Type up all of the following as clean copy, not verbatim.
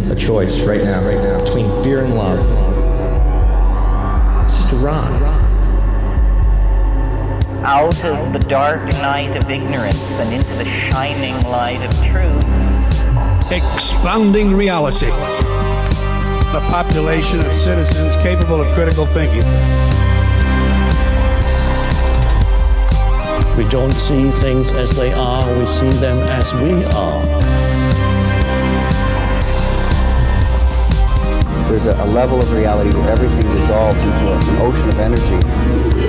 a choice right now, between fear and love. It's just a ride. Out of the dark night of ignorance and into the shining light of truth. Expounding reality. A population of citizens capable of critical thinking. We don't see things as they are, we see them as we are. There's a level of reality where everything dissolves into an ocean of energy.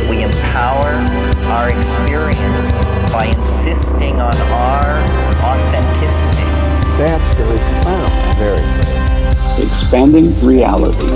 We empower our experience by insisting on our authenticity. That's very profound. Very. Expanding reality.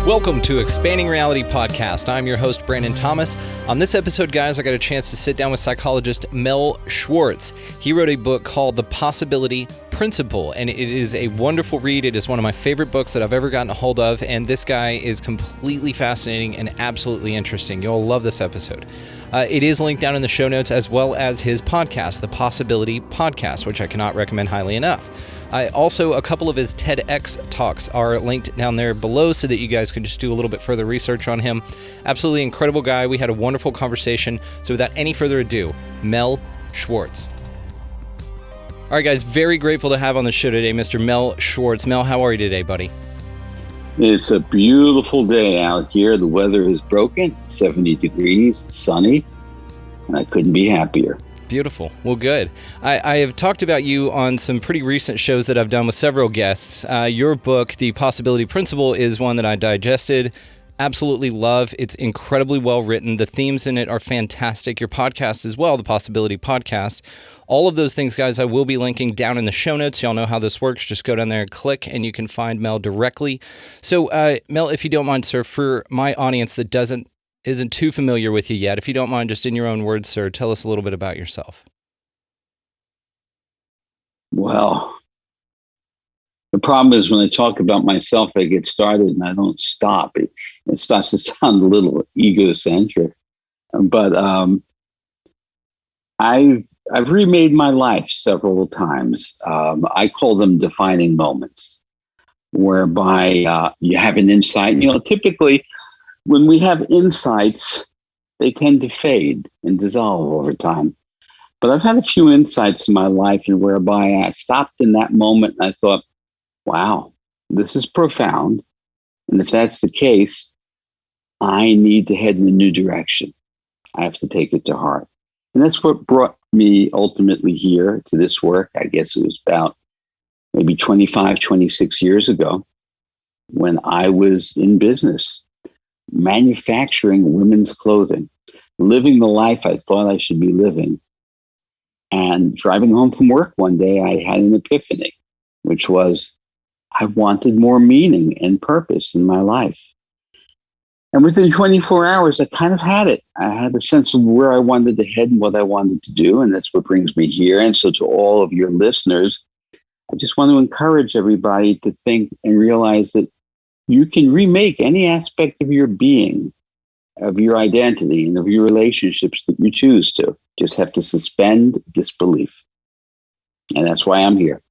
Welcome to Expanding Reality Podcast. I'm your host, Brandon Thomas. On this episode, guys, I got a chance to sit down with psychologist Mel Schwartz. He wrote a book called The Possibility Principle, and it is a wonderful read. It is one of my favorite books that I've ever gotten a hold of, and this guy is completely fascinating and absolutely interesting. You'll love this episode. It is linked down in the show notes, as well as his podcast, The Possibility Podcast, which I cannot recommend highly enough. Also, a couple of his TEDx talks are linked down there below so that you guys can just do a little bit further research on him. Absolutely incredible guy. We had a wonderful conversation. So without any further ado, Mel Schwartz. All right, guys, very grateful to have on the show today Mr. Mel Schwartz. Mel, how are you today, buddy? It's a beautiful day out here. The weather is broken, 70 degrees, sunny, and I couldn't be happier. Beautiful. Well, good. I have talked about you on some pretty recent shows that I've done with several guests. Your book, The Possibility Principle, is one that I digested. Absolutely love. It's incredibly well written. The themes in it are fantastic. Your podcast as well, The Possibility Podcast. All of those things, guys, I will be linking down in the show notes. Y'all know how this works. Just go down there and click, and you can find Mel directly. So, Mel, if you don't mind, sir, for my audience that isn't too familiar with you yet, if you don't mind, just in your own words, sir, tell us a little bit about yourself. Well, the problem is when I talk about myself, I get started and I don't stop. It starts to sound a little egocentric, but I've remade my life several times. I call them defining moments, whereby you have an insight. You know, typically when we have insights, they tend to fade and dissolve over time. But I've had a few insights in my life and whereby I stopped in that moment and I thought, wow, this is profound. And if that's the case, I need to head in a new direction. I have to take it to heart. And that's what brought me ultimately here to this work. I guess it was about maybe 25, 26 years ago when I was in business, manufacturing women's clothing, living the life I thought I should be living. And driving home from work one day, I had an epiphany, which was I wanted more meaning and purpose in my life. And within 24 hours, I kind of had it. I had a sense of where I wanted to head and what I wanted to do. And that's what brings me here. And so to all of your listeners, I just want to encourage everybody to think and realize that you can remake any aspect of your being, of your identity, and of your relationships that you choose to. Just have to suspend disbelief. And that's why I'm here.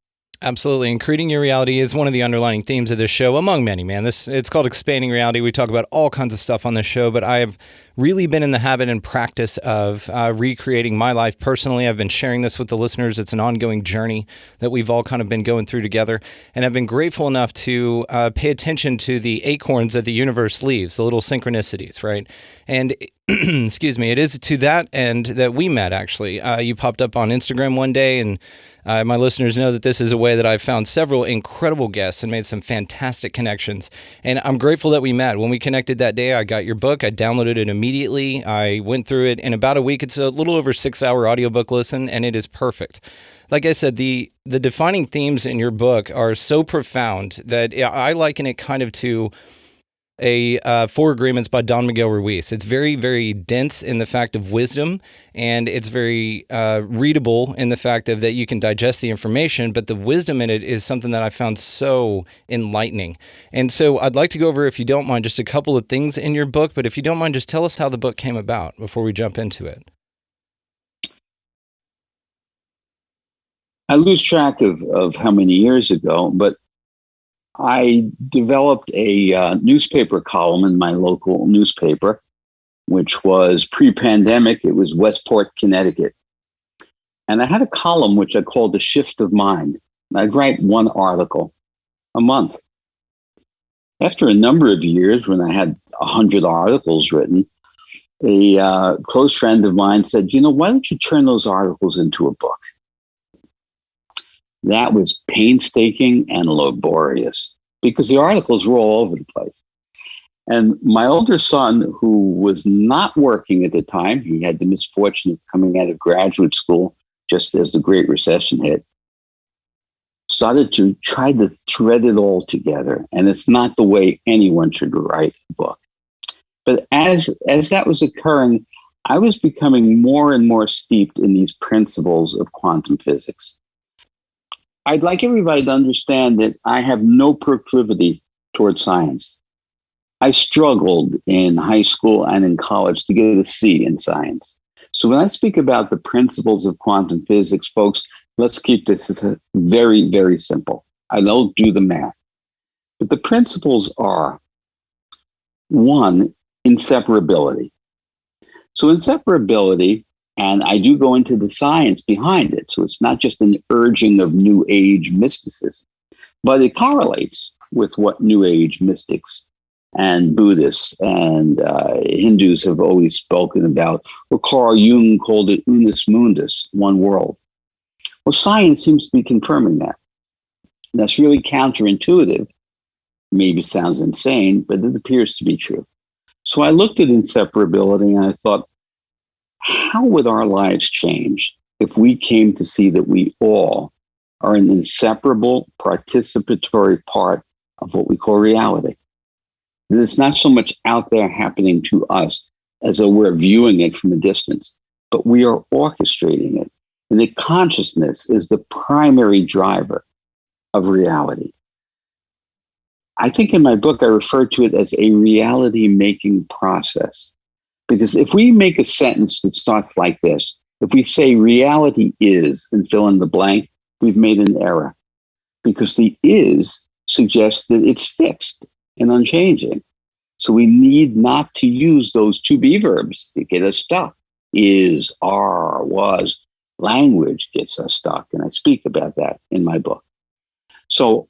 Absolutely. And creating your reality is one of the underlying themes of this show, among many, man. It's called Expanding Reality. We talk about all kinds of stuff on this show, but I have really been in the habit and practice of recreating my life personally. I've been sharing this with the listeners. It's an ongoing journey that we've all kind of been going through together. And I've been grateful enough to pay attention to the acorns that the universe leaves, the little synchronicities, right? And excuse me, it is to that end that we met, actually. You popped up on Instagram one day, and my listeners know that this is a way that I've found several incredible guests and made some fantastic connections. And I'm grateful that we met. When we connected that day, I got your book. I downloaded it immediately. I went through it in about a week. It's a little over 6-hour audiobook listen, and it is perfect. Like I said, the defining themes in your book are so profound that I liken it kind of to Four Agreements by Don Miguel Ruiz. It's very, very dense in the fact of wisdom, and it's very readable in the fact of that you can digest the information, but the wisdom in it is something that I found so enlightening. And so I'd like to go over, if you don't mind, just a couple of things in your book, but if you don't mind, just tell us how the book came about before we jump into it. I lose track of how many years ago, but I developed a newspaper column in my local newspaper, which was pre-pandemic. It was Westport, Connecticut. And I had a column which I called The Shift of Mind. I'd write one article a month. After a number of years, when I had 100 articles written, a close friend of mine said, why don't you turn those articles into a book? That was painstaking and laborious because the articles were all over the place. And my older son, who was not working at the time, he had the misfortune of coming out of graduate school just as the Great Recession hit, started to try to thread it all together. And it's not the way anyone should write a book. But as that was occurring, I was becoming more and more steeped in these principles of quantum physics. I'd like everybody to understand that I have no proclivity towards science. I struggled in high school and in college to get a C in science. So when I speak about the principles of quantum physics, folks, let's keep this as very, very simple. I don't do the math. But the principles are, one, inseparability. So inseparability, and I do go into the science behind it, so it's not just an urging of New Age mysticism, but it correlates with what New Age mystics and Buddhists and Hindus have always spoken about, or Carl Jung called it unus mundus, one world. Well, science seems to be confirming that. And that's really counterintuitive. Maybe it sounds insane, but it appears to be true. So I looked at inseparability and I thought, how would our lives change if we came to see that we all are an inseparable participatory part of what we call reality? That it's not so much out there happening to us as though we're viewing it from a distance, but we are orchestrating it. And that consciousness is the primary driver of reality. I think in my book, I refer to it as a reality-making process. Because if we make a sentence that starts like this, if we say reality is and fill in the blank, we've made an error. Because the is suggests that it's fixed and unchanging. So we need not to use those to be verbs to get us stuck. Is, are, was. Language gets us stuck. And I speak about that in my book. So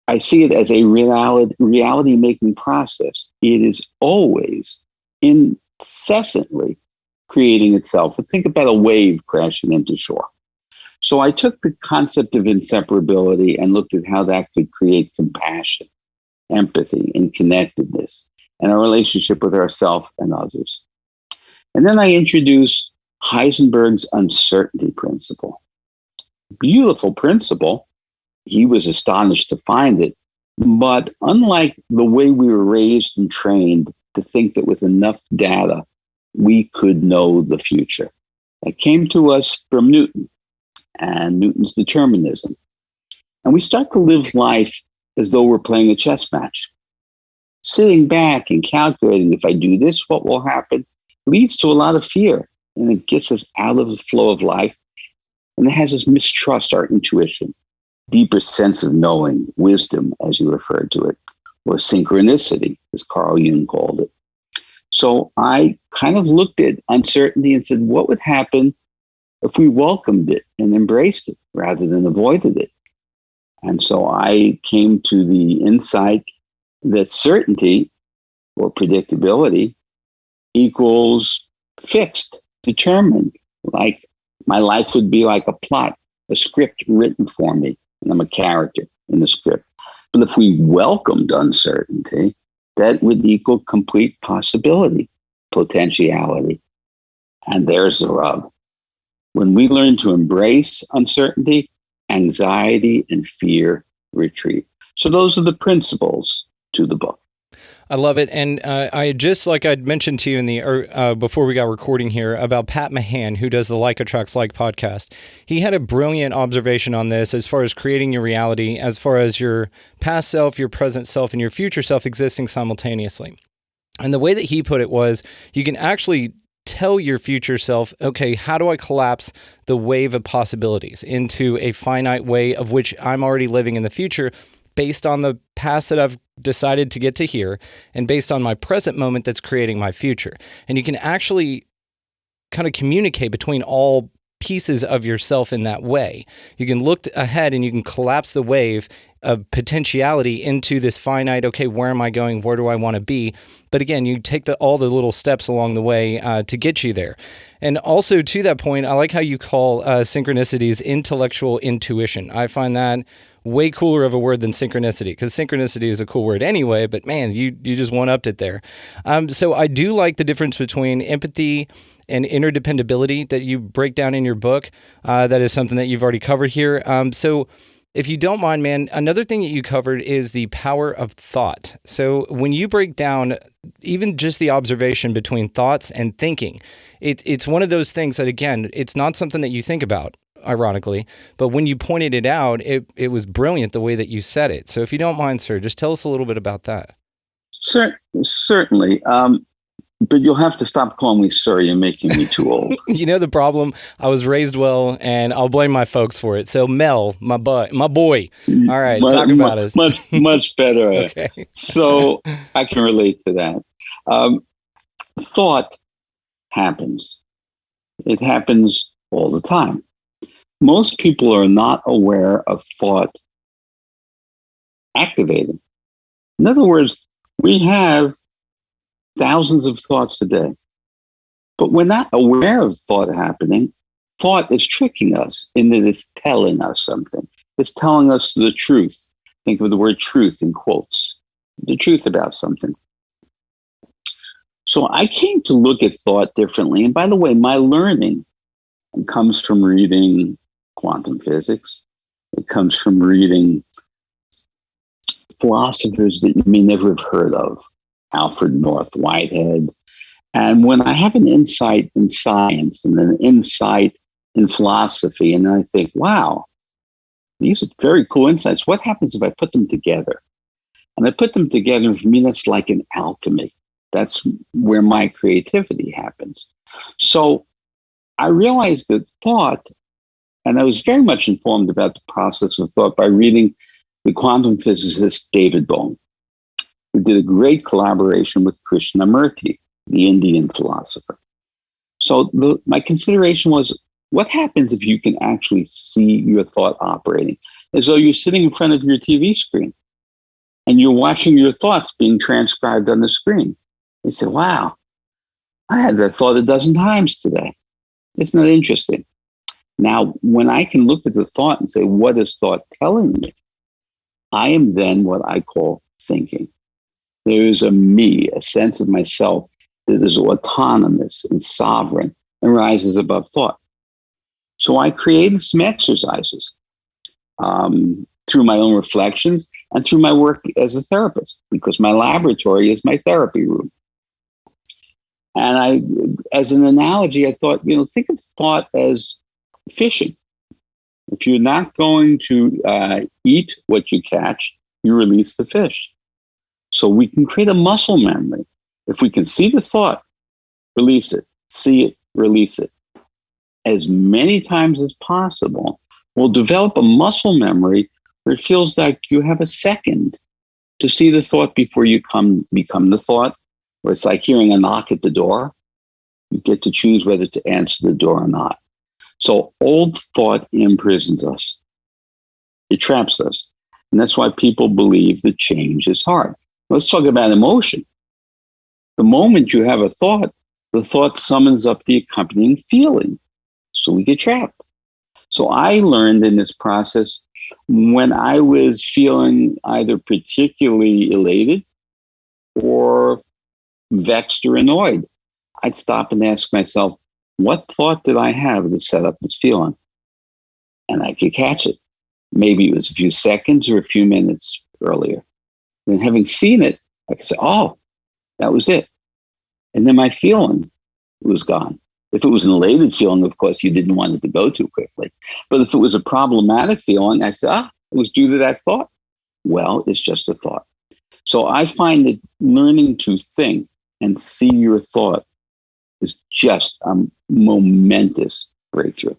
I see it as a reality-making process. It is always incessantly creating itself. But think about a wave crashing into shore. So I took the concept of inseparability and looked at how that could create compassion, empathy, and connectedness, and a relationship with ourselves and others. And then I introduced Heisenberg's uncertainty principle. Beautiful principle. He was astonished to find it. But unlike the way we were raised and trained to think that with enough data, we could know the future. It came to us from Newton and Newton's determinism. And we start to live life as though we're playing a chess match. Sitting back and calculating, if I do this, what will happen, leads to a lot of fear. And it gets us out of the flow of life. And it has us mistrust our intuition, deeper sense of knowing, wisdom, as you referred to it, or synchronicity, as Carl Jung called it. So I kind of looked at uncertainty and said, what would happen if we welcomed it and embraced it rather than avoided it? And so I came to the insight that certainty or predictability equals fixed, determined. Like my life would be like a plot, a script written for me, and I'm a character in the script. But if we welcomed uncertainty, that would equal complete possibility, potentiality. And there's the rub. When we learn to embrace uncertainty, anxiety and fear retreat. So those are the principles to the book. I love it. And I just, like I'd mentioned to you in the before we got recording here about Pat Mahan, who does the Like Attracts Like podcast. He had a brilliant observation on this as far as creating your reality, as far as your past self, your present self, and your future self existing simultaneously. And the way that he put it was, you can actually tell your future self, okay, how do I collapse the wave of possibilities into a finite way of which I'm already living in the future based on the past that I've decided to get to here and based on my present moment that's creating my future. And you can actually kind of communicate between all pieces of yourself in that way. You can look ahead and you can collapse the wave of potentiality into this finite, okay, where am I going? Where do I want to be? But again, you take all the little steps along the way to get you there. And also to that point, I like how you call synchronicities intellectual intuition. I find that way cooler of a word than synchronicity, because synchronicity is a cool word anyway, but man, you just one-upped it there. So I do like the difference between empathy and interdependability that you break down in your book. That is something that you've already covered here. So if you don't mind, man, another thing that you covered is the power of thought. So when you break down even just the observation between thoughts and thinking, it's one of those things that, again, it's not something that you think about, ironically, but when you pointed it out, it was brilliant the way that you said it. So if you don't mind, sir, just tell us a little bit about that. Certainly. But you'll have to stop calling me sir. You're making me too old. You know the problem? I was raised well, and I'll blame my folks for it. So Mel, my boy. All right, talk about us. Much better. Okay. So I can relate to that. Thought happens. It happens all the time. Most people are not aware of thought activating. In other words, we have thousands of thoughts a day, but we're not aware of thought happening. Thought is tricking us in that it's telling us something. It's telling us the truth. Think of the word truth in quotes, the truth about something. So I came to look at thought differently. And by the way, my learning comes from reading quantum physics. It comes from reading philosophers that you may never have heard of. Alfred North Whitehead. And when I have an insight in science and an insight in philosophy, and I think, wow, these are very cool insights. What happens if I put them together? And I put them together, and for me, that's like an alchemy. That's where my creativity happens. So I realized that thought, and I was very much informed about the process of thought by reading the quantum physicist David Bohm, who did a great collaboration with Krishnamurti, the Indian philosopher. So my consideration was, what happens if you can actually see your thought operating? As though you're sitting in front of your TV screen and you're watching your thoughts being transcribed on the screen. You say, wow, I had that thought a dozen times today. Isn't that interesting? Now, when I can look at the thought and say, what is thought telling me? I am then what I call thinking. There is a me, a sense of myself that is autonomous and sovereign and rises above thought. So I created some exercises through my own reflections and through my work as a therapist, because my laboratory is my therapy room. And as an analogy, I thought, think of thought as fishing. If you're not going to eat what you catch, you release the fish. So we can create a muscle memory. If we can see the thought, release it, see it, release it, as many times as possible, we'll develop a muscle memory where it feels like you have a second to see the thought before you become the thought, where it's like hearing a knock at the door. You get to choose whether to answer the door or not. So old thought imprisons us. It traps us. And that's why people believe that change is hard. Let's talk about emotion. The moment you have a thought, the thought summons up the accompanying feeling. So we get trapped. So I learned in this process, when I was feeling either particularly elated or vexed or annoyed, I'd stop and ask myself, what thought did I have that set up this feeling? And I could catch it. Maybe it was a few seconds or a few minutes earlier. Then having seen it, I could say, oh, that was it. And then my feeling was gone. If it was an elated feeling, of course, you didn't want it to go too quickly. But if it was a problematic feeling, I said, it was due to that thought. Well, it's just a thought. So I find that learning to think and see your thought is just a momentous breakthrough.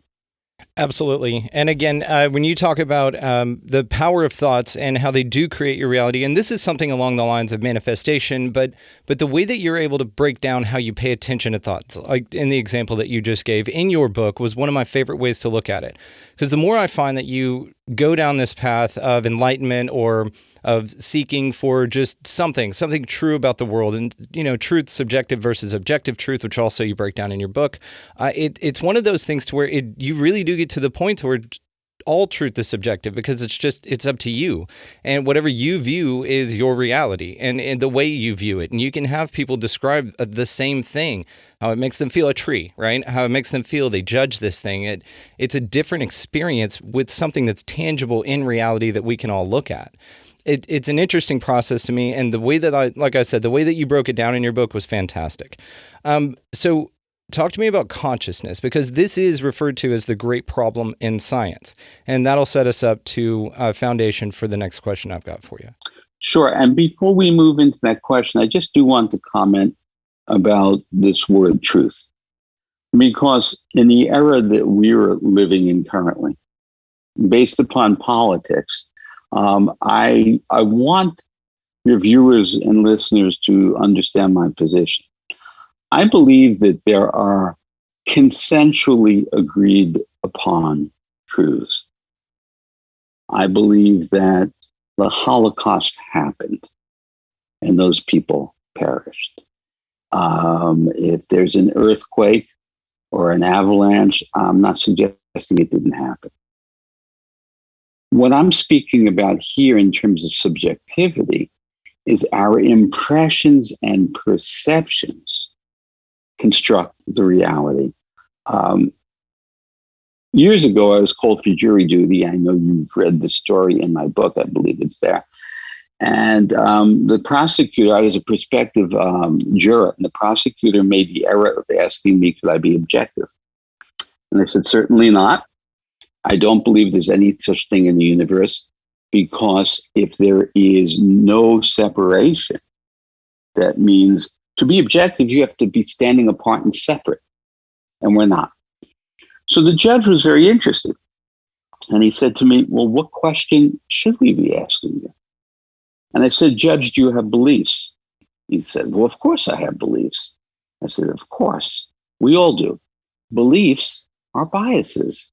Absolutely. And again, when you talk about the power of thoughts and how they do create your reality, and this is something along the lines of manifestation, but the way that you're able to break down how you pay attention to thoughts, like in the example that you just gave in your book, was one of my favorite ways to look at it. Because the more I find that you go down this path of enlightenment or of seeking for just something true about the world, and truth, subjective versus objective truth, which also you break down in your book. It's one of those things to where you really do get to the point where all truth is subjective, because it's up to you, and whatever you view is your reality, and the way you view it. And you can have people describe the same thing, how it makes them feel, a tree, right? How it makes them feel, they judge this thing. It's a different experience with something that's tangible in reality that we can all look at. It's an interesting process to me, and the way that like I said, the way that you broke it down in your book was fantastic. So talk to me about consciousness, because this is referred to as the great problem in science, and that'll set us up to a foundation for the next question I've got for you. Sure. And before we move into that question, I just do want to comment about this word truth, because in the era that we're living in currently, based upon politics, I want your viewers and listeners to understand my position. I believe that there are consensually agreed upon truths. I believe that the Holocaust happened and those people perished. If there's an earthquake or an avalanche, I'm not suggesting it didn't happen. What I'm speaking about here in terms of subjectivity is our impressions and perceptions construct the reality. Years ago, I was called for jury duty. I know you've read the story in my book. I believe it's there. And the prosecutor, I was a prospective juror, and the prosecutor made the error of asking me, could I be objective? And I said, certainly not. I don't believe there's any such thing in the universe, because if there is no separation, that means to be objective, you have to be standing apart and separate, and we're not. So the judge was very interested, and he said to me, well, what question should we be asking you? And I said, Judge, do you have beliefs? He said, well, of course I have beliefs. I said, of course, we all do. Beliefs are biases.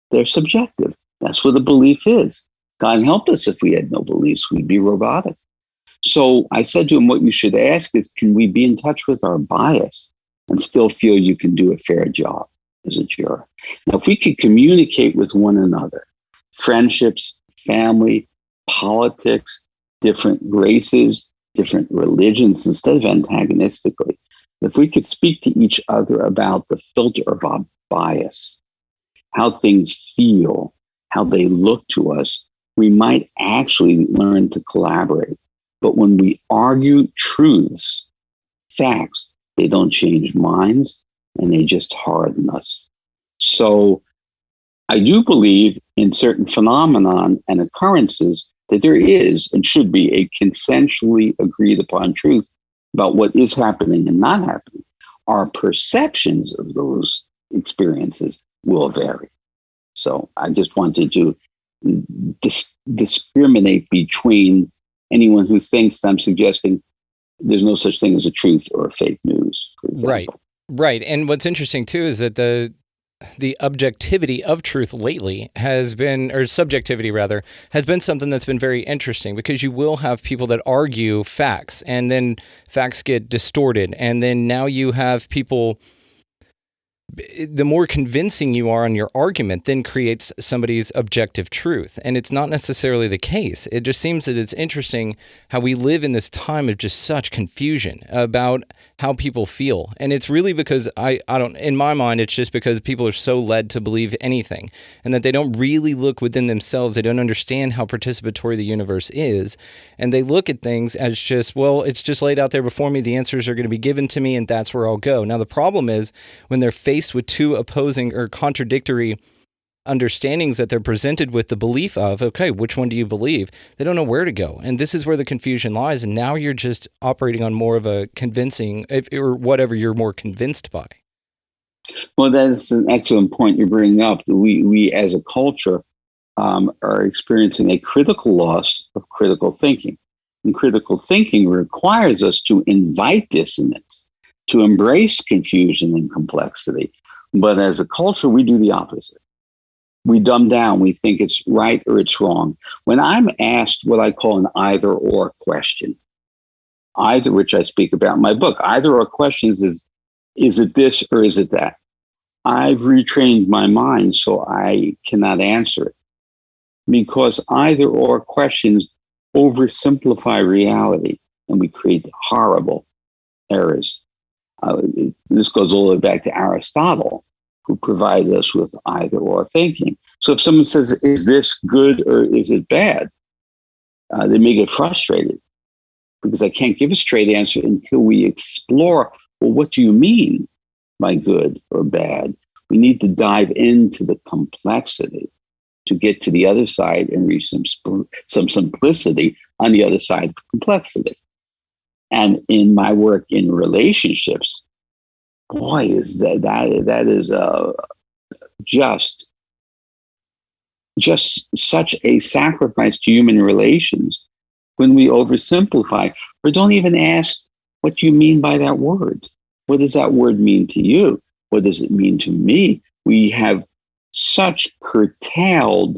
They're subjective. That's what a belief is. God help us if we had no beliefs, we'd be robotic. So I said to him, what you should ask is, can we be in touch with our bias and still feel you can do a fair job as a juror? Now, if we could communicate with one another, friendships, family, politics, different races, different religions, instead of antagonistically, if we could speak to each other about the filter of our bias, how things feel, how they look to us, we might actually learn to collaborate. But when we argue truths, facts, they don't change minds, and they just harden us. So I do believe in certain phenomenon and occurrences that there is and should be a consensually agreed upon truth about what is happening and not happening. Our perceptions of those experiences will vary. So I just wanted to discriminate between anyone who thinks that I'm suggesting there's no such thing as a truth or a fake news, for example. Right. And what's interesting too is that the objectivity of truth lately has been, or subjectivity rather, has been something that's been very interesting, because you will have people that argue facts, and then facts get distorted, and then now you have people, the more convincing you are on your argument then creates somebody's objective truth. And it's not necessarily the case. It just seems that it's interesting how we live in this time of just such confusion about how people feel. And it's really because I don't, in my mind, it's just because people are so led to believe anything, and that they don't really look within themselves. They don't understand how participatory the universe is. And they look at things as just, well, it's just laid out there before me. The answers are going to be given to me, and that's where I'll go. Now, the problem is when they're faced with two opposing or contradictory understandings that they're presented with, the belief of, okay, which one do you believe? They don't know where to go. And this is where the confusion lies. And now you're just operating on more of a convincing, or whatever you're more convinced by. Well, that's an excellent point you're bringing up. We as a culture are experiencing a critical loss of critical thinking. And critical thinking requires us to invite dissonance, to embrace confusion and complexity. But as a culture, we do the opposite. We dumb down. We think it's right or it's wrong. When I'm asked what I call an either or question, either, which I speak about in my book, either or questions is it this or is it that? I've retrained my mind so I cannot answer it, because either or questions oversimplify reality and we create horrible errors. This goes all the way back to Aristotle, who provided us with either or thinking. So if someone says, is this good or is it bad? They may get frustrated because I can't give a straight answer until we explore, well, what do you mean by good or bad? We need to dive into the complexity to get to the other side and reach some simplicity on the other side of complexity. And in my work in relationships, boy, is that is just such a sacrifice to human relations when we oversimplify or don't even ask, what do you mean by that word? What does that word mean to you? What does it mean to me? We have such curtailed,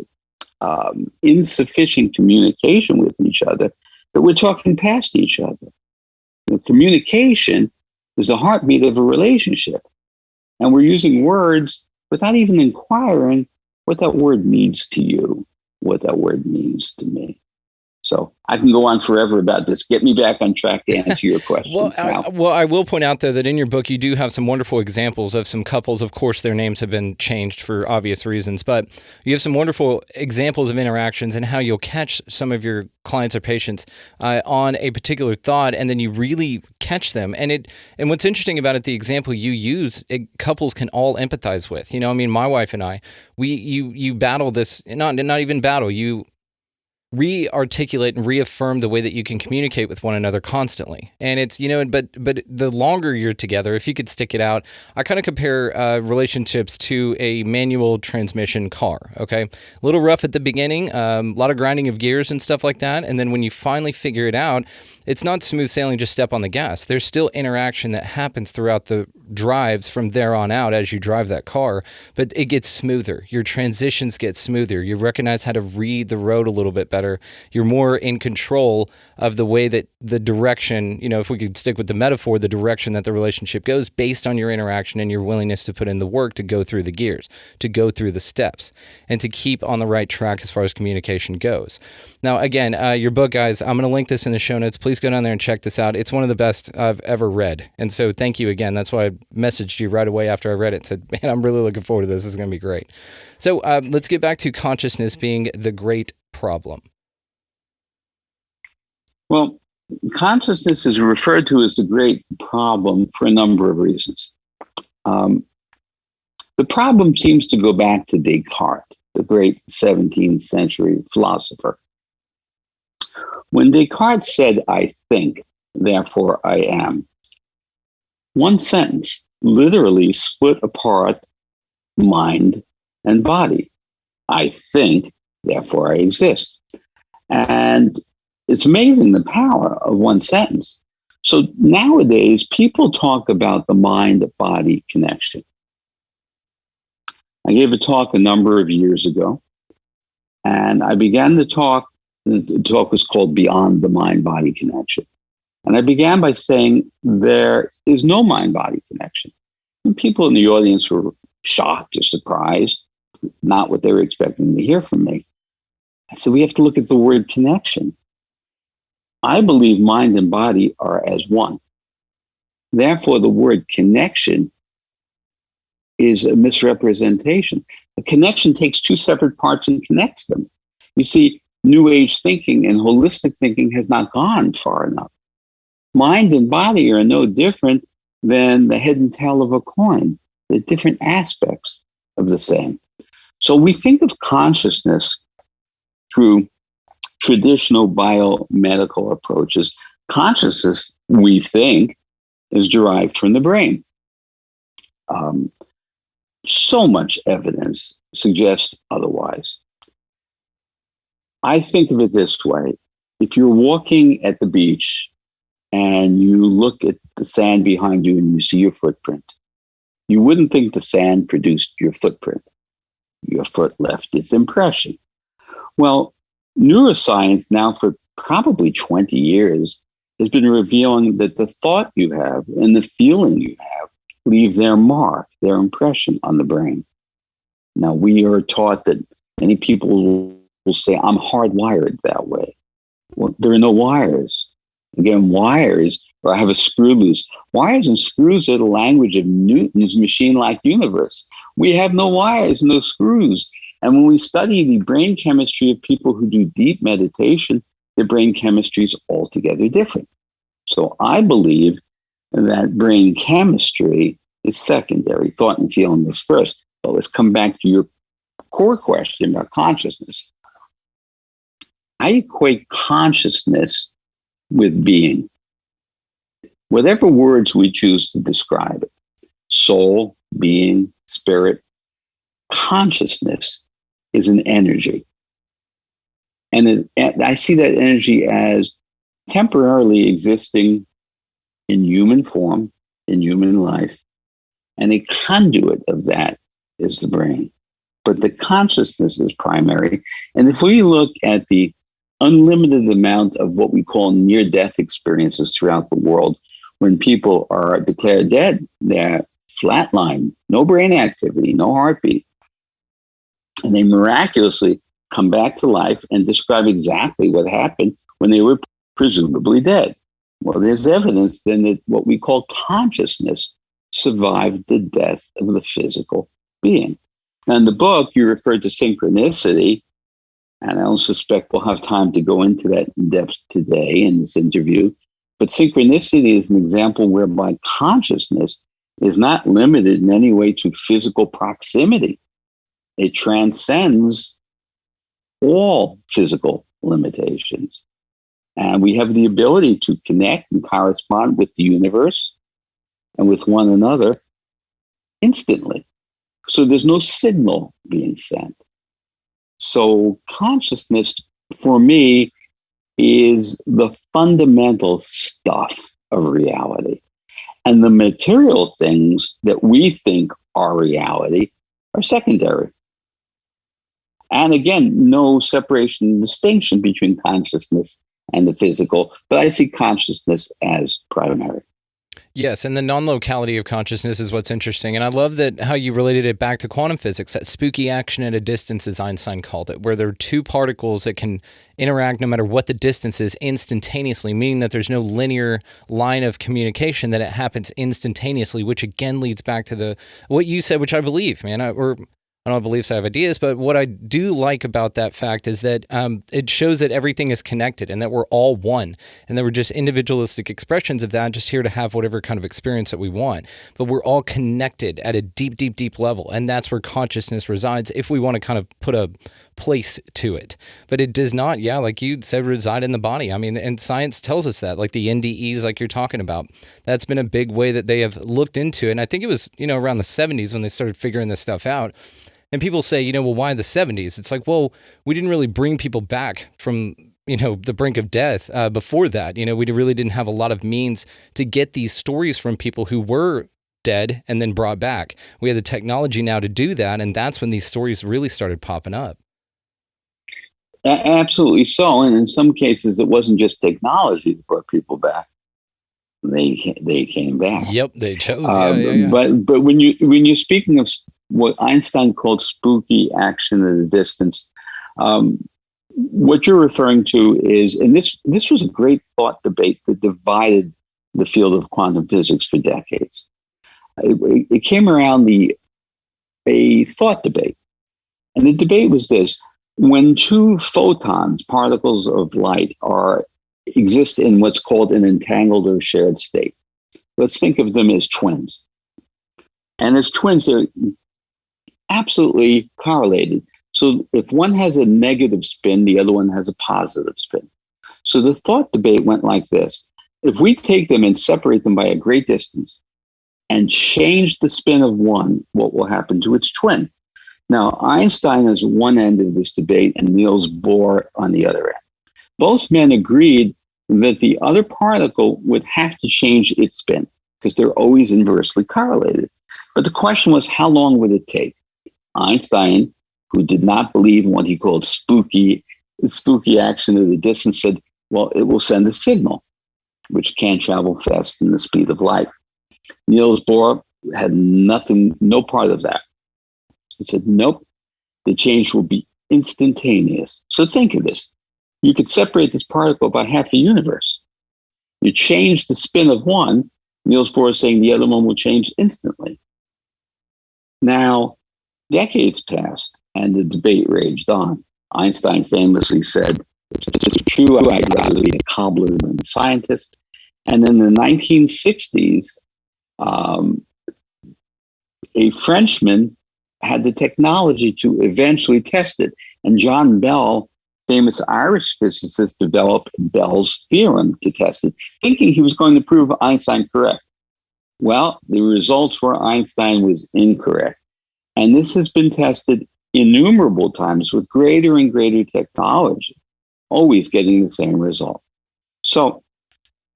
insufficient communication with each other that we're talking past each other. Communication is the heartbeat of a relationship. And we're using words without even inquiring what that word means to you, what that word means to me. So I can go on forever about this. Get me back on track to answer your questions. I will point out, though, that in your book, you do have some wonderful examples of some couples. Of course, their names have been changed for obvious reasons, but you have some wonderful examples of interactions and how you'll catch some of your clients or patients on a particular thought, and then you really catch them. And what's interesting about it, the example you use, couples can all empathize with. You know, I mean, my wife and I, you battle this, not even battle, you re-articulate and reaffirm the way that you can communicate with one another constantly. And it's, but the longer you're together, if you could stick it out, I kind of compare relationships to a manual transmission car, okay? A little rough at the beginning, a lot of grinding of gears and stuff like that. And then when you finally figure it out, it's not smooth sailing, just step on the gas. There's still interaction that happens throughout the drives from there on out as you drive that car, but it gets smoother. Your transitions get smoother. You recognize how to read the road a little bit better. You're more in control of the way that the direction, if we could stick with the metaphor, the direction that the relationship goes based on your interaction and your willingness to put in the work to go through the gears, to go through the steps, and to keep on the right track as far as communication goes. Now, again, your book, guys, I'm going to link this in the show notes. Please go down there and check this out. It's one of the best I've ever read. And so thank you again. That's why I messaged you right away after I read it. Said, man, I'm really looking forward to this. This is going to be great. So let's get back to consciousness being the great problem. Well, consciousness is referred to as the great problem for a number of reasons. The problem seems to go back to Descartes, the great 17th century philosopher. When Descartes said, I think, therefore I am, one sentence literally split apart mind and body. I think, therefore I exist. And it's amazing the power of one sentence. So nowadays, people talk about the mind-body connection. I gave a talk a number of years ago, and I began the talk. The talk was called Beyond the Mind-Body Connection. And I began by saying there is no mind-body connection. And people in the audience were shocked or surprised, not what they were expecting to hear from me. I said, we have to look at the word connection. I believe mind and body are as one. Therefore, the word connection is a misrepresentation. A connection takes two separate parts and connects them. You see, New Age thinking and holistic thinking has not gone far enough. Mind and body are no different than the head and tail of a coin. They're different aspects of the same. So we think of consciousness through traditional biomedical approaches. Consciousness, we think, is derived from the brain. So much evidence suggests otherwise. I think of it this way. If you're walking at the beach and you look at the sand behind you and you see your footprint, you wouldn't think the sand produced your footprint. Your foot left its impression. Well, neuroscience now for probably 20 years has been revealing that the thought you have and the feeling you have leave their mark, their impression on the brain. Now, we are taught that many people will say, I'm hardwired that way. Well, there are no wires. Again, wires, or I have a screw loose. Wires and screws are the language of Newton's machine-like universe. We have no wires, no screws. And when we study the brain chemistry of people who do deep meditation, their brain chemistry is altogether different. So I believe that brain chemistry is secondary. Thought and feeling is first. But let's come back to your core question about consciousness. I equate consciousness with being. Whatever words we choose to describe it, soul, being, spirit, consciousness is an energy. And I see that energy as temporarily existing in human form, in human life, and a conduit of that is the brain. But the consciousness is primary. And if we look at the unlimited amount of what we call near-death experiences throughout the world, when people are declared dead, they're flatlined, no brain activity, no heartbeat, and they miraculously come back to life and describe exactly what happened when they were presumably dead. Well, there's evidence then that what we call consciousness survived the death of the physical being. Now, in the book, you referred to synchronicity, and I don't suspect we'll have time to go into that in depth today in this interview. But synchronicity is an example whereby consciousness is not limited in any way to physical proximity. It transcends all physical limitations. And we have the ability to connect and correspond with the universe and with one another instantly. So there's no signal being sent. So consciousness, for me, is the fundamental stuff of reality. And the material things that we think are reality are secondary. And again, no separation and distinction between consciousness and the physical, but I see consciousness as primary. Yes, and the non-locality of consciousness is what's interesting. And I love that how you related it back to quantum physics, that spooky action at a distance, as Einstein called it, where there are two particles that can interact no matter what the distance is instantaneously, meaning that there's no linear line of communication, that it happens instantaneously, which again leads back to what you said, which I believe, man, I don't believe I have ideas, but what I do like about that fact is that it shows that everything is connected and that we're all one, and that we're just individualistic expressions of that, just here to have whatever kind of experience that we want. But we're all connected at a deep, deep, deep level, and that's where consciousness resides if we want to kind of put a place to it. But it does not, like you said, reside in the body. I mean, and science tells us that, like the NDEs, like you're talking about. That's been a big way that they have looked into it. And I think it was, around the 70s when they started figuring this stuff out. And people say, well, why the 70s? It's like, well, we didn't really bring people back from, the brink of death before that. We really didn't have a lot of means to get these stories from people who were dead and then brought back. We have the technology now to do that, and that's when these stories really started popping up. Absolutely so. And in some cases, it wasn't just technology that brought people back. They came back. Yep, they chose. But when you're speaking of what Einstein called spooky action at a distance, what you're referring to is, and this was a great thought debate that divided the field of quantum physics for decades. It came around a thought debate, and the debate was this: when two photons, particles of light, exist in what's called an entangled or shared state. Let's think of them as twins. And as twins, they're absolutely correlated. So if one has a negative spin, the other one has a positive spin. So the thought debate went like this. If we take them and separate them by a great distance and change the spin of one, what will happen to its twin? Now, Einstein is one end of this debate and Niels Bohr on the other end. Both men agreed that the other particle would have to change its spin because they're always inversely correlated. But the question was, how long would it take? Einstein, who did not believe in what he called spooky action of the distance, said, well, it will send a signal, which can't travel faster than the speed of light. Niels Bohr had no part of that. He said, nope, the change will be instantaneous. So think of this. You could separate this particle by half the universe. You change the spin of one, Niels Bohr is saying the other one will change instantly. Now, decades passed and the debate raged on. Einstein famously said, if it's true, I'd rather be a cobbler than a scientist. And in the 1960s, a Frenchman had the technology to eventually test it. And John Bell, famous Irish physicist, developed Bell's theorem to test it, thinking he was going to prove Einstein correct. Well, the results were Einstein was incorrect. And this has been tested innumerable times with greater and greater technology, always getting the same result. So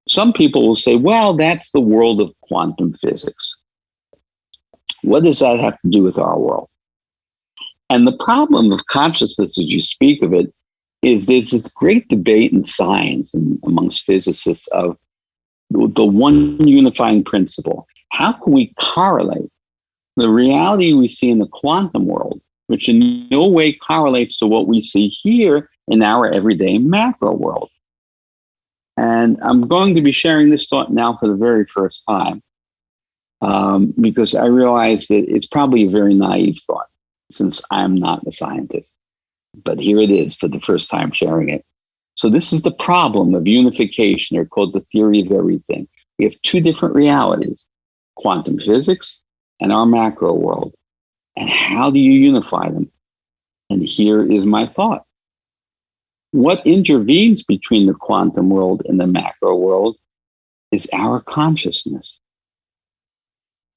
some people will say, well, that's the world of quantum physics. What does that have to do with our world? And the problem of consciousness, as you speak of it, is there's this great debate in science and amongst physicists of the one unifying principle. How can we correlate the reality we see in the quantum world, which in no way correlates to what we see here in our everyday macro world? And I'm going to be sharing this thought now for the very first time, because I realize that it's probably a very naive thought, since I'm not a scientist. But here it is for the first time sharing it. So this is the problem of unification, or called the theory of everything. We have two different realities, quantum physics and our macro world. And how do you unify them? And here is my thought. What intervenes between the quantum world and the macro world is our consciousness.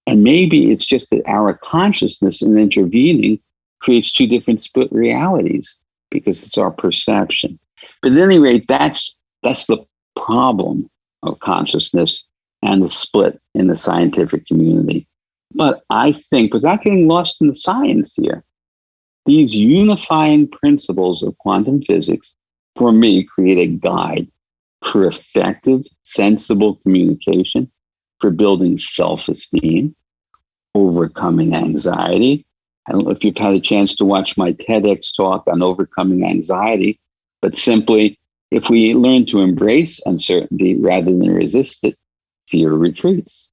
And maybe it's just that our consciousness in intervening creates two different split realities because it's our perception. But at any rate, that's the problem of consciousness and the split in the scientific community. But I think, without getting lost in the science here, these unifying principles of quantum physics, for me, create a guide for effective, sensible communication, for building self-esteem, overcoming anxiety. I don't know if you've had a chance to watch my TEDx talk on overcoming anxiety, but simply, if we learn to embrace uncertainty rather than resist it, fear retreats.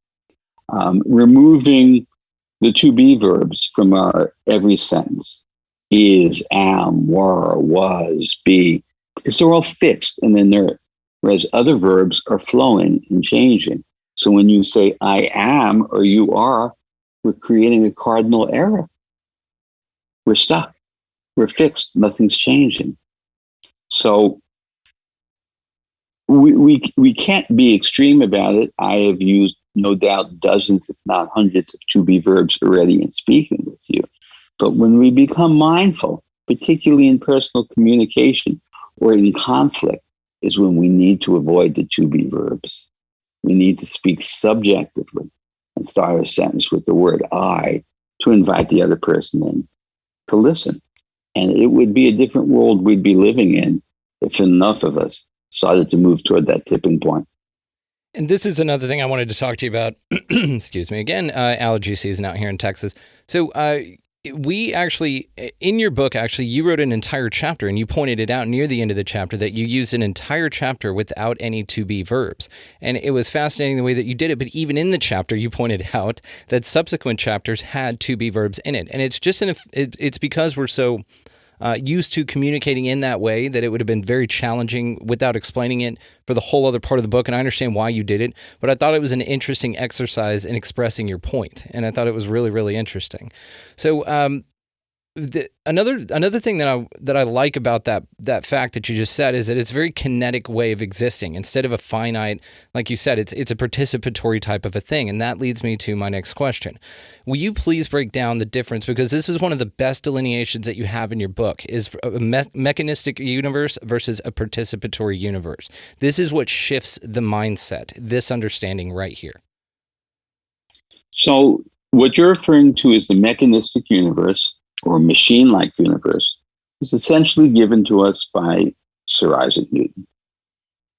Removing the to be verbs from our every sentence, is, am, were, was, be, because they're all fixed and inert, whereas other verbs are flowing and changing. So when you say I am or you are, we're creating a cardinal error. We're stuck. We're fixed. Nothing's changing. So we can't be extreme about it. I have used, no doubt, dozens, if not hundreds, of to be verbs already in speaking with you. But when we become mindful, particularly in personal communication or in conflict, is when we need to avoid the to be verbs. We need to speak subjectively and start a sentence with the word I to invite the other person in to listen. And it would be a different world we'd be living in if enough of us started to move toward that tipping point. And this is another thing I wanted to talk to you about. Excuse me. Again, allergy season out here in Texas. So we actually, in your book, actually, you wrote an entire chapter and you pointed it out near the end of the chapter that you used an entire chapter without any to be verbs. And it was fascinating the way that you did it. But even in the chapter, you pointed out that subsequent chapters had to be verbs in it. And it's just, it's because we're so used to communicating in that way that it would have been very challenging without explaining it for the whole other part of the book. And I understand why you did it, but I thought it was an interesting exercise in expressing your point, and I thought it was really, really interesting. So another thing that I like about that fact that you just said is that it's a very kinetic way of existing instead of a finite, like you said, it's a participatory type of a thing. And that leads me to my next question. Will you please break down the difference, because this is one of the best delineations that you have in your book, is a mechanistic universe versus a participatory universe. This is what shifts the mindset, this understanding right here. So what you're referring to is the mechanistic universe, or machine-like universe, is essentially given to us by Sir Isaac Newton.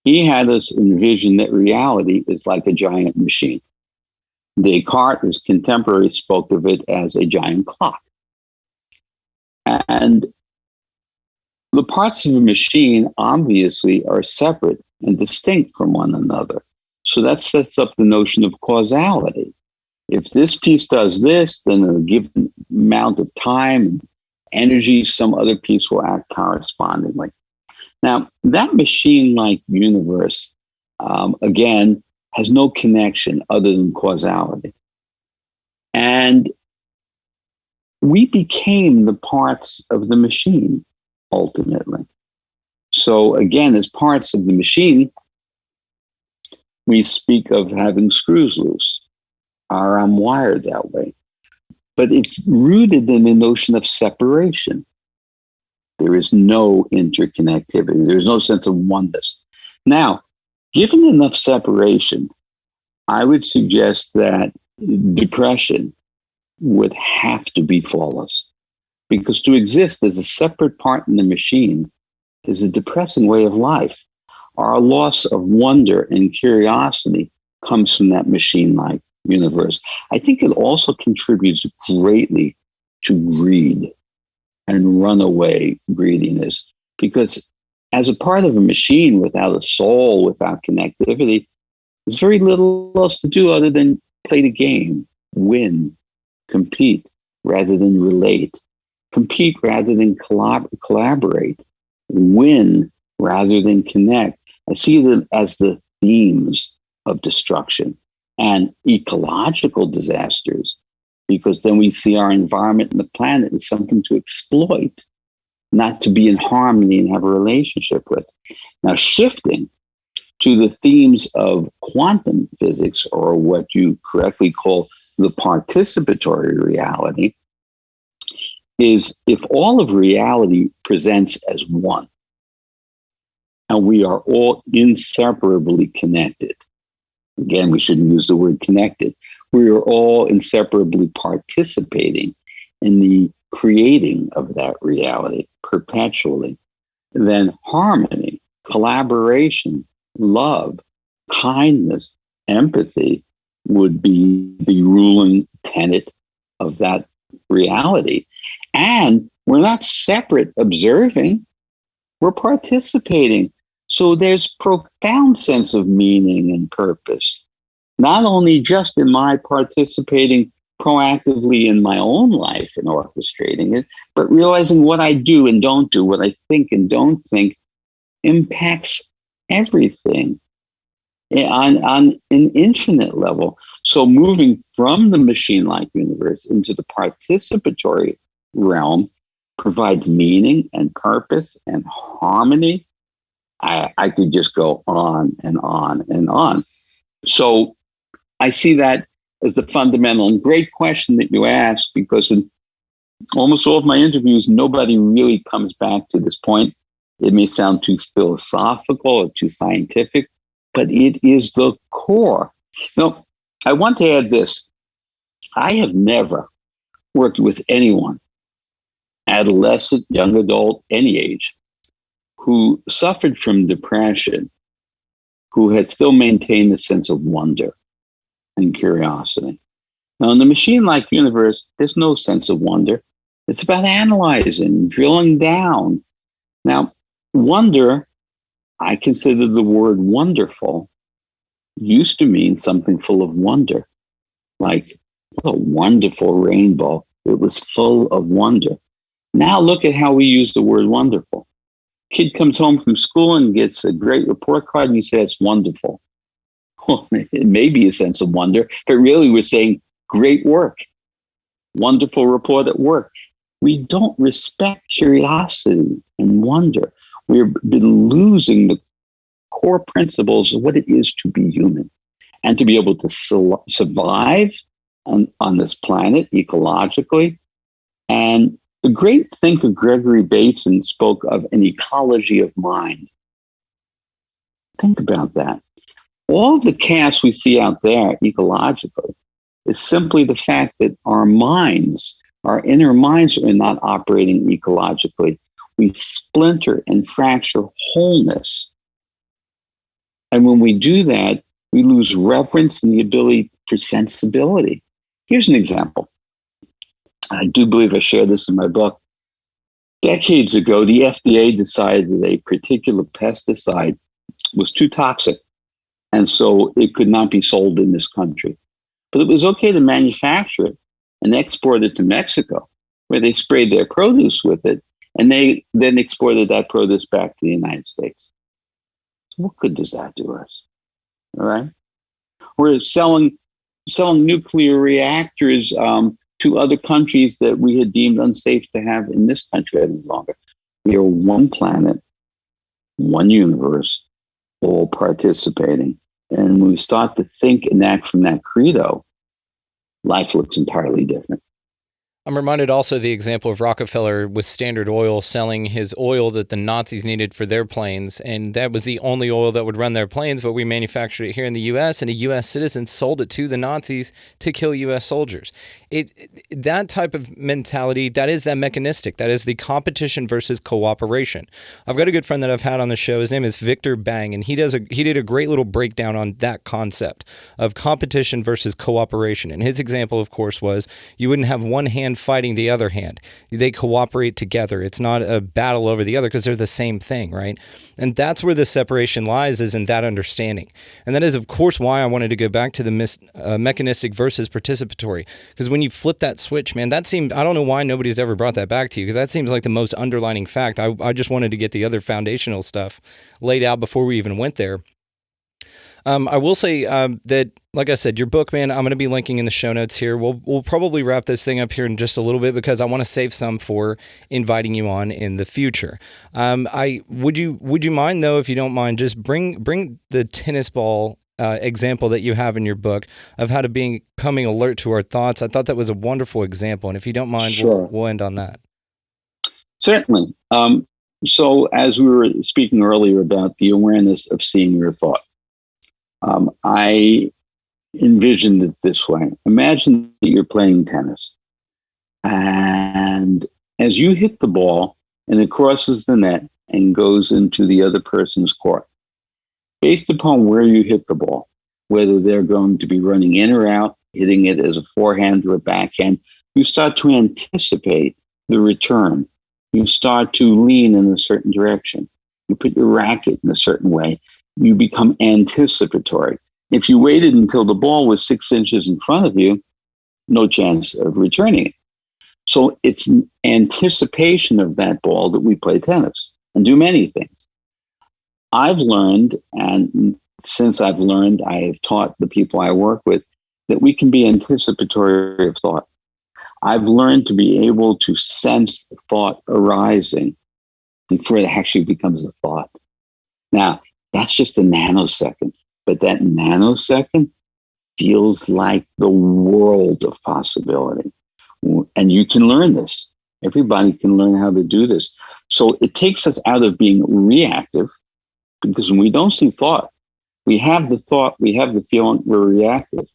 He had us envision that reality is like a giant machine. Descartes, his contemporary, spoke of it as a giant clock. And the parts of a machine obviously are separate and distinct from one another. So that sets up the notion of causality. If this piece does this, then in a given amount of time and energy, some other piece will act correspondingly. Now, that machine-like universe, again, has no connection other than causality. And we became the parts of the machine, ultimately. So again, as parts of the machine, we speak of having screws loose, or I'm wired that way. But it's rooted in the notion of separation. There is no interconnectivity. There's no sense of oneness. Now, given enough separation, I would suggest that depression would have to be flawless, because to exist as a separate part in the machine is a depressing way of life. Our loss of wonder and curiosity comes from that machine-like universe. I think it also contributes greatly to greed and runaway greediness, because as a part of a machine without a soul, without connectivity, there's very little else to do other than play the game, win, compete rather than relate, compete rather than collaborate, win rather than connect. I see them as the themes of destruction and ecological disasters, because then we see our environment and the planet as something to exploit, not to be in harmony and have a relationship with. Now, shifting to the themes of quantum physics, or what you correctly call the participatory reality, is if all of reality presents as one, and we are all inseparably connected. Again, we shouldn't use the word connected. We are all inseparably participating in the creating of that reality perpetually. Then harmony, collaboration, love, kindness, empathy would be the ruling tenet of that reality. And we're not separate observing, we're participating. So there's profound sense of meaning and purpose, not only just in my participating proactively in my own life and orchestrating it, but realizing what I do and don't do, what I think and don't think impacts everything on an infinite level. So moving from the machine-like universe into the participatory realm provides meaning and purpose and harmony. I could just go on and on and on. So I see that as the fundamental and great question that you ask, because in almost all of my interviews, nobody really comes back to this point. It may sound too philosophical or too scientific, but it is the core. Now, I want to add this. I have never worked with anyone, adolescent, young adult, any age, who suffered from depression, who had still maintained a sense of wonder and curiosity. Now, in the machine-like universe, there's no sense of wonder. It's about analyzing, drilling down. Now, wonder, I consider the word wonderful, used to mean something full of wonder. Like, what a wonderful rainbow. It was full of wonder. Now look at how we use the word wonderful. Kid comes home from school and gets a great report card, and you say it's wonderful. Well, it may be a sense of wonder, but really we're saying great work, wonderful report at work. We don't respect curiosity and wonder. We've been losing the core principles of what it is to be human and to be able to survive on this planet ecologically. And the great thinker Gregory Bateson spoke of an ecology of mind. Think about that. All the chaos we see out there ecologically is simply the fact that our minds, our inner minds, are not operating ecologically. We splinter and fracture wholeness. And when we do that, we lose reverence and the ability for sensibility. Here's an example. I do believe I shared this in my book. Decades ago, the FDA decided that a particular pesticide was too toxic, and so it could not be sold in this country. But it was okay to manufacture it and export it to Mexico, where they sprayed their produce with it, and they then exported that produce back to the United States. So what good does that do us? All right? We're selling nuclear reactors to other countries that we had deemed unsafe to have in this country any longer. We are one planet, one universe, all participating. And when we start to think and act from that credo, life looks entirely different. I'm reminded also of the example of Rockefeller with Standard Oil selling his oil that the Nazis needed for their planes, and that was the only oil that would run their planes, but we manufactured it here in the U.S., and a U.S. citizen sold it to the Nazis to kill U.S. soldiers. That type of mentality, that is that mechanistic. That is the competition versus cooperation. I've got a good friend that I've had on the show. His name is Victor Bang, and he did a great little breakdown on that concept of competition versus cooperation. And his example, of course, was you wouldn't have one hand fighting the other hand. They cooperate together. It's not a battle over the other because they're the same thing, right? And that's where the separation lies, is in that understanding. And that is, of course, why I wanted to go back to the mechanistic versus participatory. Because when you flip that switch, man, that seemed, I don't know why nobody's ever brought that back to you, because that seems like the most underlining fact. I just wanted to get the other foundational stuff laid out before we even went there. I will say that, like I said, your book, man, I'm going to be linking in the show notes here. We'll probably wrap this thing up here in just a little bit because I want to save some for inviting you on in the future. Would you mind, though, if you don't mind, just bring the tennis ball example that you have in your book of how to becoming alert to our thoughts. I thought that was a wonderful example, and if you don't mind, sure. we'll end on that. Certainly. So as we were speaking earlier about the awareness of seeing your thought, I envisioned it this way. Imagine that you're playing tennis, and as you hit the ball and it crosses the net and goes into the other person's court, based upon where you hit the ball, whether they're going to be running in or out, hitting it as a forehand or a backhand, you start to anticipate the return. You start to lean in a certain direction. You put your racket in a certain way. You become anticipatory. If you waited until the ball was 6 inches in front of you, no chance of returning it. So it's an anticipation of that ball that we play tennis and do many things. I've learned, and since I've learned, I have taught the people I work with that we can be anticipatory of thought. I've learned to be able to sense thought arising before it actually becomes a thought. Now, that's just a nanosecond, but that nanosecond feels like the world of possibility. And you can learn this. Everybody can learn how to do this. So it takes us out of being reactive, because when we don't see thought, we have the feeling, we're reactive.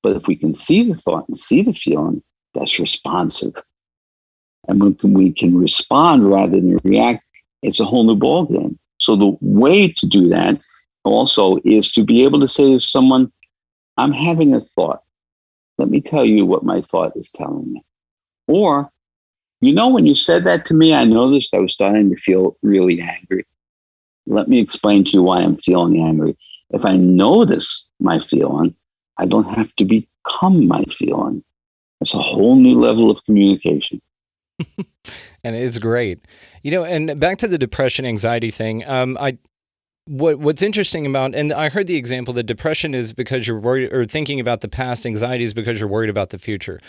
But if we can see the thought and see the feeling, that's responsive. And when we can respond rather than react, it's a whole new ballgame. So the way to do that also is to be able to say to someone, I'm having a thought. Let me tell you what my thought is telling me. Or, when you said that to me, I noticed I was starting to feel really angry. Let me explain to you why I'm feeling angry. If I notice my feeling, I don't have to become my feeling. It's a whole new level of communication. And it's great. And back to the depression anxiety thing. What's interesting about, and I heard the example that depression is because you're worried, or thinking about the past, anxiety is because you're worried about the future.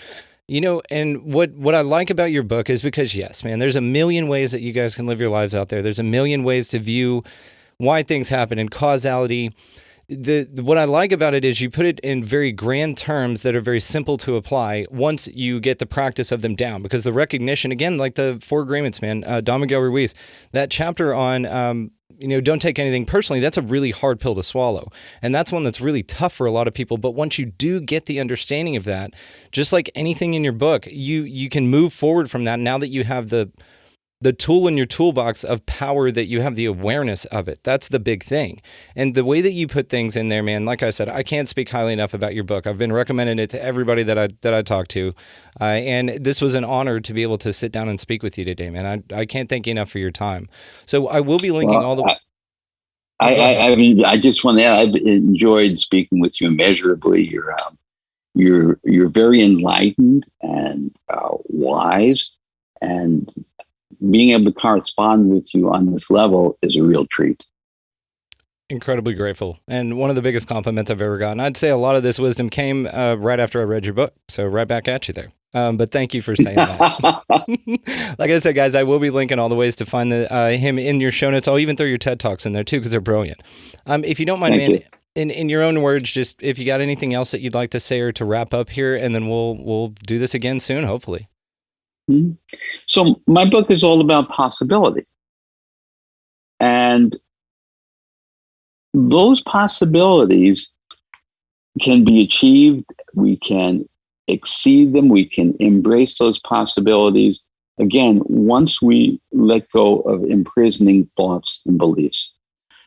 And what I like about your book is because, yes, man, there's a million ways that you guys can live your lives out there. There's a million ways to view why things happen and causality. What I like about it is you put it in very grand terms that are very simple to apply once you get the practice of them down. Because the recognition, again, like the Four Agreements, man, Don Miguel Ruiz, that chapter on, don't take anything personally, that's a really hard pill to swallow. And that's one that's really tough for a lot of people. But once you do get the understanding of that, just like anything in your book, you can move forward from that now that you have the tool in your toolbox of power, that you have the awareness of it. That's the big thing. And the way that you put things in there, man, like I said, I can't speak highly enough about your book. I've been recommending it to everybody that I talk to. And this was an honor to be able to sit down and speak with you today, man. I can't thank you enough for your time. So I will be linking all the... I just want to add, I've enjoyed speaking with you immeasurably. You're very enlightened and wise, and being able to correspond with you on this level is a real treat. Incredibly grateful. And one of the biggest compliments I've ever gotten. I'd say a lot of this wisdom came right after I read your book. So right back at you there. But thank you for saying that. Like I said, guys, I will be linking all the ways to find him in your show notes. I'll even throw your TED Talks in there too, because they're brilliant. If you don't mind, man, in your own words, just if you got anything else that you'd like to say or to wrap up here, and then we'll do this again soon, hopefully. So my book is all about possibility. And those possibilities can be achieved. We can exceed them. We can embrace those possibilities. Again, once we let go of imprisoning thoughts and beliefs.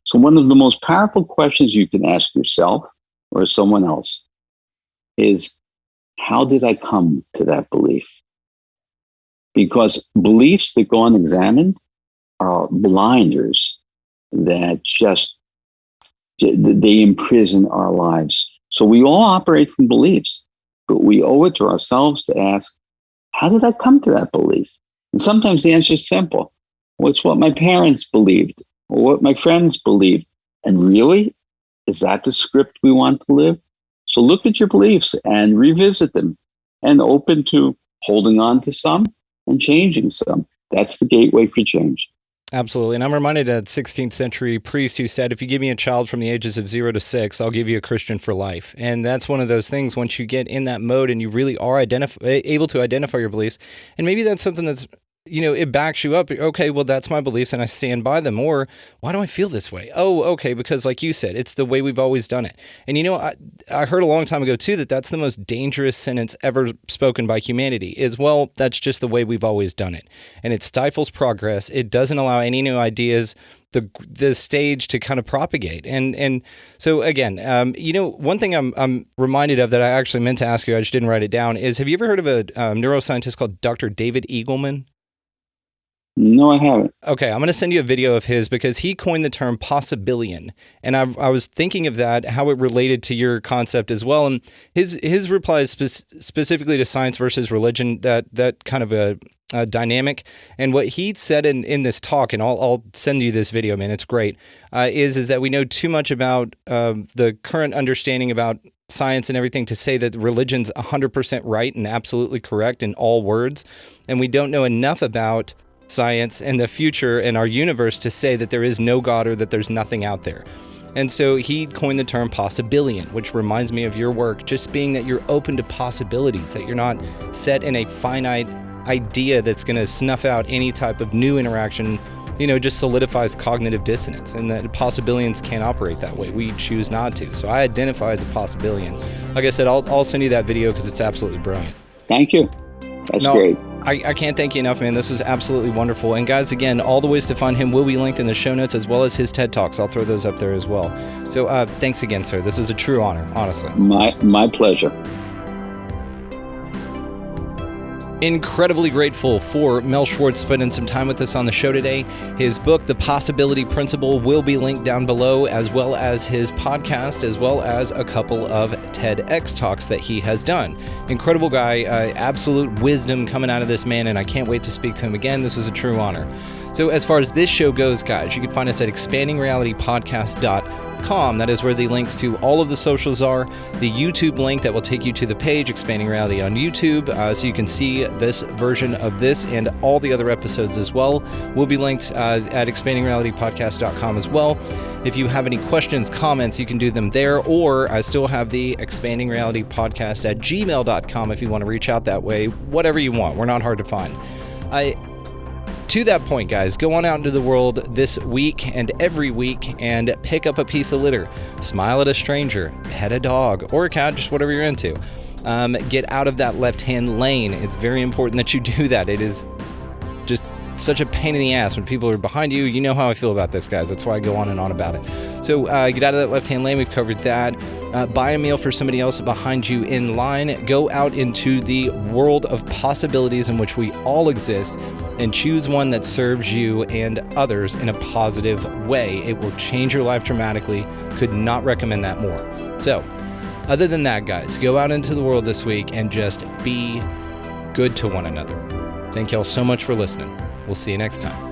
So one of the most powerful questions you can ask yourself or someone else is, how did I come to that belief? Because beliefs that go unexamined are blinders that they imprison our lives. So we all operate from beliefs, but we owe it to ourselves to ask, how did I come to that belief? And sometimes the answer is simple. Well, it's what my parents believed or what my friends believed. And really, is that the script we want to live? So look at your beliefs and revisit them, and open to holding on to some and changing some. That's the gateway for change. Absolutely. And I'm reminded of a 16th century priest who said, if you give me a child from the ages of 0 to 6, I'll give you a Christian for life. And that's one of those things, once you get in that mode and you really are able to identify your beliefs, and maybe that's something that's, it backs you up. Okay, well, that's my beliefs and I stand by them. Or why do I feel this way? Oh, okay, because like you said, it's the way we've always done it. And I heard a long time ago too, that's the most dangerous sentence ever spoken by humanity is, well, that's just the way we've always done it. And it stifles progress. It doesn't allow any new ideas, the stage to kind of propagate. And so again, one thing I'm reminded of that I actually meant to ask you, I just didn't write it down, is have you ever heard of a neuroscientist called Dr. David Eagleman? No, I haven't. Okay, I'm going to send you a video of his because he coined the term possibillion. And I was thinking of that, how it related to your concept as well. And his reply is specifically to science versus religion, that kind of a dynamic. And what he said in this talk, and I'll send you this video, man, it's great, is that we know too much about the current understanding about science and everything to say that religion's 100% right and absolutely correct in all words. And we don't know enough about science and the future and our universe to say that there is no God or that there's nothing out there. And so he coined the term possibillion, which reminds me of your work, just being that you're open to possibilities, that you're not set in a finite idea that's going to snuff out any type of new interaction, just solidifies cognitive dissonance, and that possibillions can't operate that way. We choose not to. So I identify as a possibillion. Like I said, I'll send you that video because it's absolutely brilliant. Thank you. That's great. I can't thank you enough, man. This was absolutely wonderful. And guys, again, all the ways to find him will be linked in the show notes, as well as his TED Talks. I'll throw those up there as well. So thanks again, sir. This was a true honor, honestly. My pleasure. incredibly grateful for Mel Schwartz spending some time with us on the show today. His book, The Possibility Principle, will be linked down below, as well as his podcast, as well as a couple of TEDx talks that he has done. Incredible guy, absolute wisdom coming out of this man, and I can't wait to speak to him again. This was a true honor. So as far as this show goes, guys, you can find us at expandingrealitypodcast.com. That is where the links to all of the socials are. The YouTube link that will take you to the page, Expanding Reality on YouTube, so you can see this version of this and all the other episodes as well, will be linked at expandingrealitypodcast.com as well. If you have any questions, comments, you can do them there, or I still have the Expanding Reality Podcast at gmail.com if you want to reach out that way. Whatever you want. We're not hard to find. To that point, guys, go on out into the world this week and every week and pick up a piece of litter. Smile at a stranger, pet a dog or a cat, just whatever you're into. Get out of that left-hand lane. It's very important that you do that. It is just such a pain in the ass when people are behind you. You know how I feel about this, guys. That's why I go on and on about it. So get out of that left-hand lane. We've covered that. Buy a meal for somebody else behind you in line. Go out into the world of possibilities in which we all exist and choose one that serves you and others in a positive way. It will change your life dramatically. Could not recommend that more. So, other than that, guys, go out into the world this week and just be good to one another. Thank y'all so much for listening. We'll see you next time.